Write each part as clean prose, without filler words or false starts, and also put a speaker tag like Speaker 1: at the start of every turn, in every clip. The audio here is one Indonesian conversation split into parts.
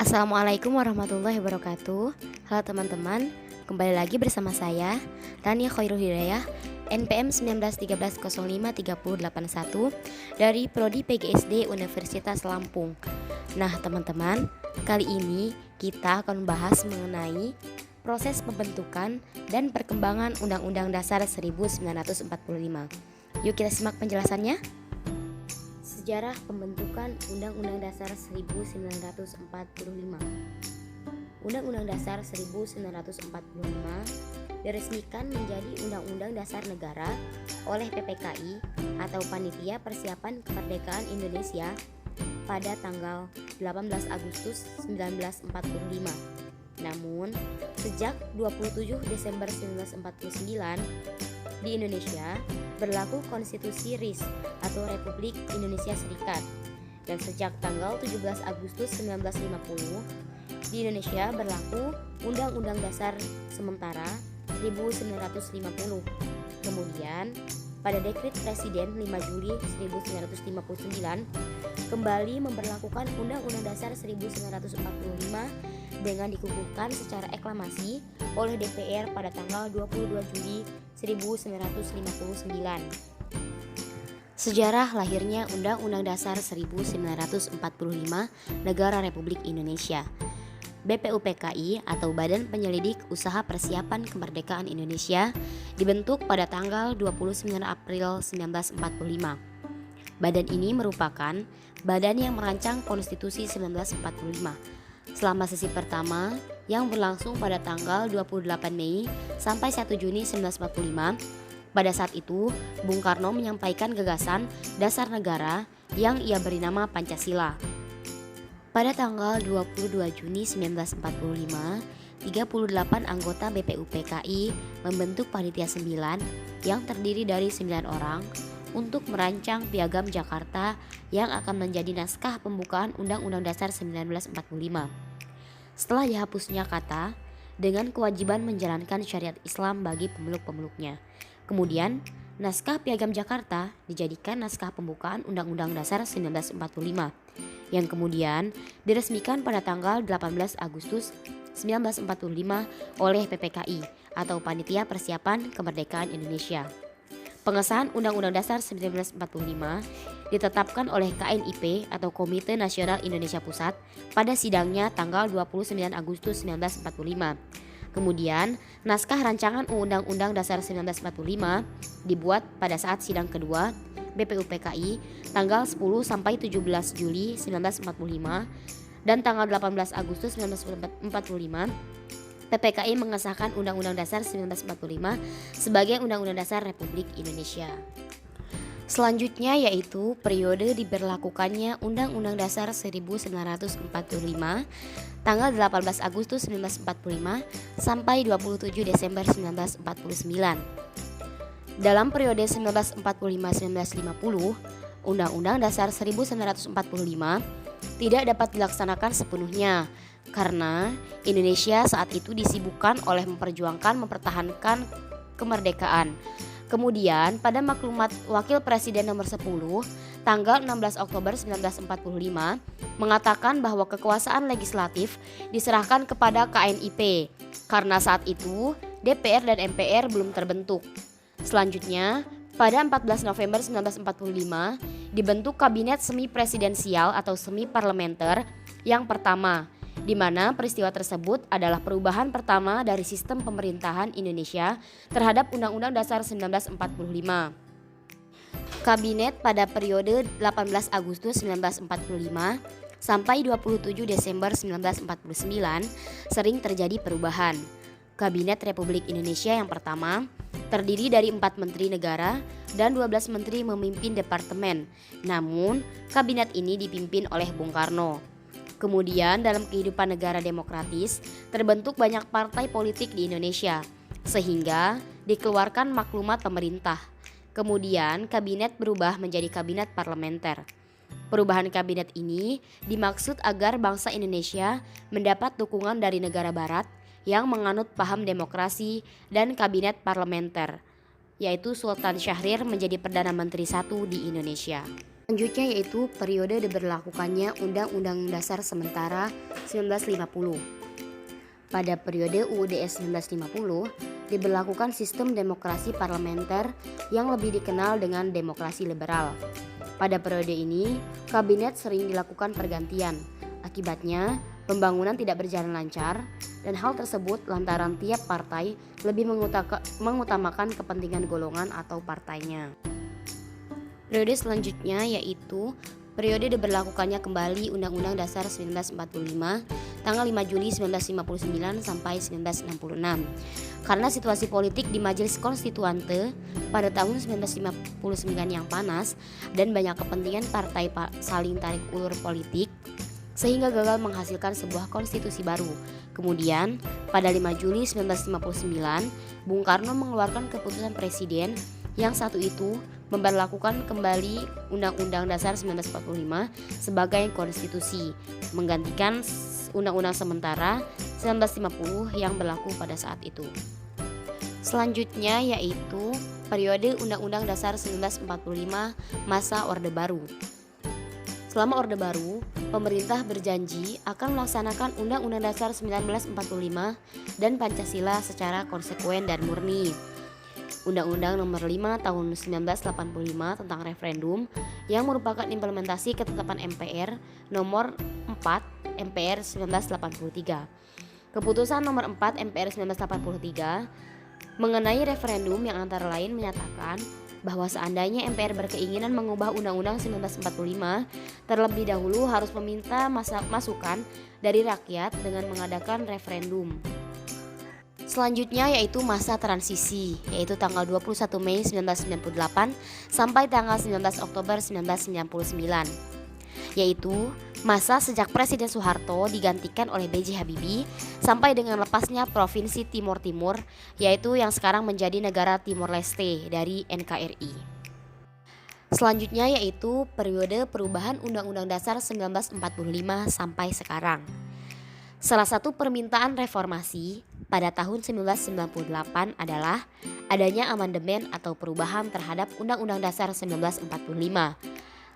Speaker 1: Assalamualaikum warahmatullahi wabarakatuh. Halo teman-teman, kembali lagi bersama saya Rania Khairul Hidayah, NPM 1913053081 dari Prodi PGSD Universitas Lampung. Nah teman-teman, kali ini kita akan membahas mengenai proses pembentukan dan perkembangan Undang-Undang Dasar 1945. Yuk kita simak penjelasannya. Sejarah pembentukan Undang-Undang Dasar 1945. Undang-Undang Dasar 1945 diresmikan menjadi Undang-Undang Dasar Negara oleh PPKI atau Panitia Persiapan Kemerdekaan Indonesia pada tanggal 18 Agustus 1945. Namun, sejak 27 Desember 1949 di Indonesia berlaku Konstitusi RIS atau Republik Indonesia Serikat, dan sejak tanggal 17 Agustus 1950 di Indonesia berlaku Undang-Undang Dasar Sementara 1950. Kemudian pada Dekret Presiden 5 Juli 1959 kembali memberlakukan Undang-Undang Dasar 1945 dengan dikukuhkan secara aklamasi oleh DPR pada tanggal 22 Juli 1959. Sejarah lahirnya Undang-Undang Dasar 1945 Negara Republik Indonesia. BPUPKI atau Badan Penyelidik Usaha Persiapan Kemerdekaan Indonesia dibentuk pada tanggal 29 April 1945. Badan ini merupakan badan yang merancang Konstitusi 1945. Selama sesi pertama yang berlangsung pada tanggal 28 Mei sampai 1 Juni 1945, pada saat itu Bung Karno menyampaikan gagasan dasar negara yang ia beri nama Pancasila. Pada tanggal 22 Juni 1945, 38 anggota BPUPKI membentuk Panitia 9 yang terdiri dari 9 orang untuk merancang Piagam Jakarta yang akan menjadi naskah pembukaan Undang-Undang Dasar 1945. Setelah dihapusnya kata dengan kewajiban menjalankan syariat Islam bagi pemeluk-pemeluknya. Kemudian, naskah Piagam Jakarta dijadikan naskah pembukaan Undang-Undang Dasar 1945 yang kemudian diresmikan pada tanggal 18 Agustus 1945 oleh PPKI atau Panitia Persiapan Kemerdekaan Indonesia. Pengesahan Undang-Undang Dasar 1945 ditetapkan oleh KNIP atau Komite Nasional Indonesia Pusat pada sidangnya tanggal 29 Agustus 1945. Kemudian, naskah rancangan Undang-Undang Dasar 1945 dibuat pada saat sidang kedua BPUPKI tanggal 10 sampai 17 Juli 1945 dan tanggal 18 Agustus 1945. PPKI mengesahkan Undang-Undang Dasar 1945 sebagai Undang-Undang Dasar Republik Indonesia. Selanjutnya yaitu periode diberlakukannya Undang-Undang Dasar 1945 tanggal 18 Agustus 1945 sampai 27 Desember 1949. Dalam periode 1945-1950, Undang-Undang Dasar 1945 tidak dapat dilaksanakan sepenuhnya karena Indonesia saat itu disibukkan oleh mempertahankan kemerdekaan. Kemudian pada maklumat Wakil Presiden nomor 10 tanggal 16 Oktober 1945 mengatakan bahwa kekuasaan legislatif diserahkan kepada KNIP karena saat itu DPR dan MPR belum terbentuk. Selanjutnya, pada 14 November 1945 dibentuk Kabinet Semi Presidensial atau Semi Parlementer yang pertama, di mana peristiwa tersebut adalah perubahan pertama dari sistem pemerintahan Indonesia terhadap Undang-Undang Dasar 1945. Kabinet pada periode 18 Agustus 1945 sampai 27 Desember 1949 sering terjadi perubahan. Kabinet Republik Indonesia yang pertama terdiri dari 4 menteri negara dan 12 menteri memimpin departemen. Namun, kabinet ini dipimpin oleh Bung Karno. Kemudian dalam kehidupan negara demokratis terbentuk banyak partai politik di Indonesia sehingga dikeluarkan maklumat pemerintah. Kemudian kabinet berubah menjadi kabinet parlementer. Perubahan kabinet ini dimaksud agar bangsa Indonesia mendapat dukungan dari negara barat yang menganut paham demokrasi dan kabinet parlementer, yaitu Sultan Syahrir menjadi Perdana Menteri 1 di Indonesia. Selanjutnya yaitu periode diberlakukannya Undang-Undang Dasar Sementara 1950. Pada periode UUDS 1950, diberlakukan sistem demokrasi parlementer yang lebih dikenal dengan demokrasi liberal. Pada periode ini, kabinet sering dilakukan pergantian. Akibatnya, pembangunan tidak berjalan lancar dan hal tersebut lantaran tiap partai lebih mengutamakan kepentingan golongan atau partainya. Periode selanjutnya yaitu periode diberlakukannya kembali Undang-Undang Dasar 1945 tanggal 5 Juli 1959 sampai 1966. Karena situasi politik di Majelis Konstituante pada tahun 1959 yang panas dan banyak kepentingan partai saling tarik ulur politik sehingga gagal menghasilkan sebuah konstitusi baru. Kemudian pada 5 Juli 1959, Bung Karno mengeluarkan keputusan presiden yang satu itu memberlakukan kembali Undang-Undang Dasar 1945 sebagai konstitusi, menggantikan Undang-Undang Sementara 1950 yang berlaku pada saat itu. Selanjutnya yaitu periode Undang-Undang Dasar 1945 masa Orde Baru. Selama Orde Baru, pemerintah berjanji akan melaksanakan Undang-Undang Dasar 1945 dan Pancasila secara konsekuen dan murni. Undang-Undang Nomor 5 Tahun 1985 tentang referendum yang merupakan implementasi ketetapan MPR Nomor 4 MPR 1983. Keputusan Nomor 4 MPR 1983 mengenai referendum yang antara lain menyatakan bahwa seandainya MPR berkeinginan mengubah Undang-Undang 1945, terlebih dahulu harus meminta masukan dari rakyat dengan mengadakan referendum. Selanjutnya yaitu masa transisi, yaitu tanggal 21 Mei 1998 sampai tanggal 19 Oktober 1999, yaitu masa sejak Presiden Soeharto digantikan oleh B.J. Habibie sampai dengan lepasnya Provinsi Timur Timur, yaitu yang sekarang menjadi negara Timor Leste dari NKRI. Selanjutnya yaitu periode perubahan Undang-Undang Dasar 1945 sampai sekarang. Salah satu permintaan reformasi pada tahun 1998 adalah adanya amandemen atau perubahan terhadap Undang-Undang Dasar 1945.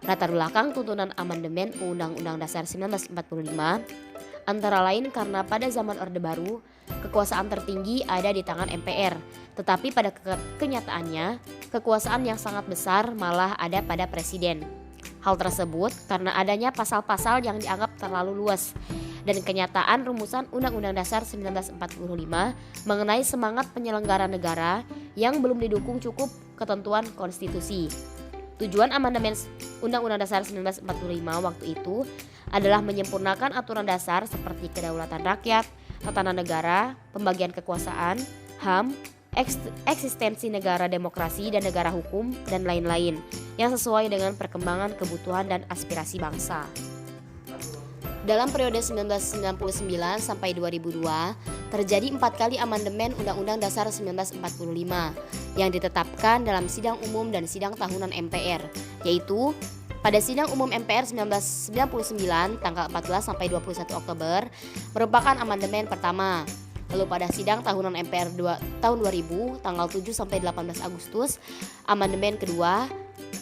Speaker 1: Latar belakang tuntunan amandemen Undang-Undang Dasar 1945 antara lain karena pada zaman Orde Baru kekuasaan tertinggi ada di tangan MPR, tetapi pada kenyataannya kekuasaan yang sangat besar malah ada pada Presiden. Hal tersebut karena adanya pasal-pasal yang dianggap terlalu luas dan kenyataan rumusan Undang-Undang Dasar 1945 mengenai semangat penyelenggara negara yang belum didukung cukup ketentuan konstitusi. Tujuan amandemen Undang-Undang Dasar 1945 waktu itu adalah menyempurnakan aturan dasar seperti kedaulatan rakyat, tatanan negara, pembagian kekuasaan, HAM, eksistensi negara demokrasi dan negara hukum, dan lain-lain yang sesuai dengan perkembangan kebutuhan dan aspirasi bangsa. Dalam periode 1999 sampai 2002, terjadi 4 kali amandemen Undang-Undang Dasar 1945 yang ditetapkan dalam sidang umum dan sidang tahunan MPR, yaitu pada sidang umum MPR 1999 tanggal 14 sampai 21 Oktober merupakan amandemen pertama. Lalu pada sidang tahunan MPR tahun 2000 tanggal 7 sampai 18 Agustus amandemen kedua.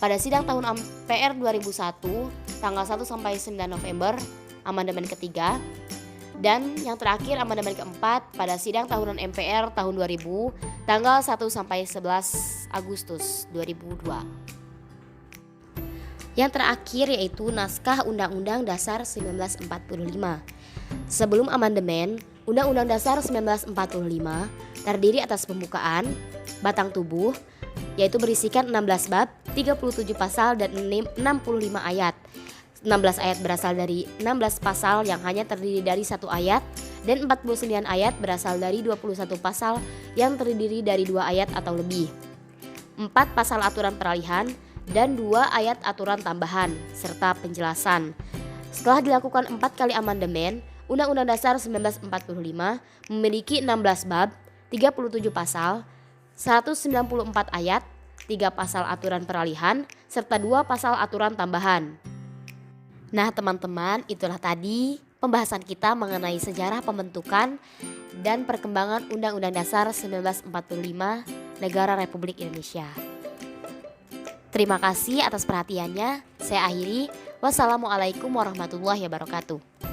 Speaker 1: Pada sidang tahun MPR 2001 tanggal 1 sampai 9 November amandemen ketiga, dan yang terakhir amandemen keempat pada sidang tahunan MPR tahun 2000 tanggal 1 sampai 11 Agustus 2002. Yang terakhir yaitu naskah Undang-Undang Dasar 1945. Sebelum amandemen, Undang-Undang Dasar 1945 terdiri atas pembukaan, batang tubuh, yaitu berisikan 16 bab, 37 pasal dan 65 ayat. 16 ayat berasal dari 16 pasal yang hanya terdiri dari 1 ayat dan 49 ayat berasal dari 21 pasal yang terdiri dari 2 ayat atau lebih. 4 pasal aturan peralihan dan 2 ayat aturan tambahan serta penjelasan. Setelah dilakukan 4 kali amandemen, Undang-Undang Dasar 1945 memiliki 16 bab, 37 pasal, 194 ayat, 3 pasal aturan peralihan serta 2 pasal aturan tambahan. Nah teman-teman, itulah tadi pembahasan kita mengenai sejarah pembentukan dan perkembangan Undang-Undang Dasar 1945 Negara Republik Indonesia. Terima kasih atas perhatiannya. Saya akhiri. Wassalamualaikum warahmatullahi wabarakatuh.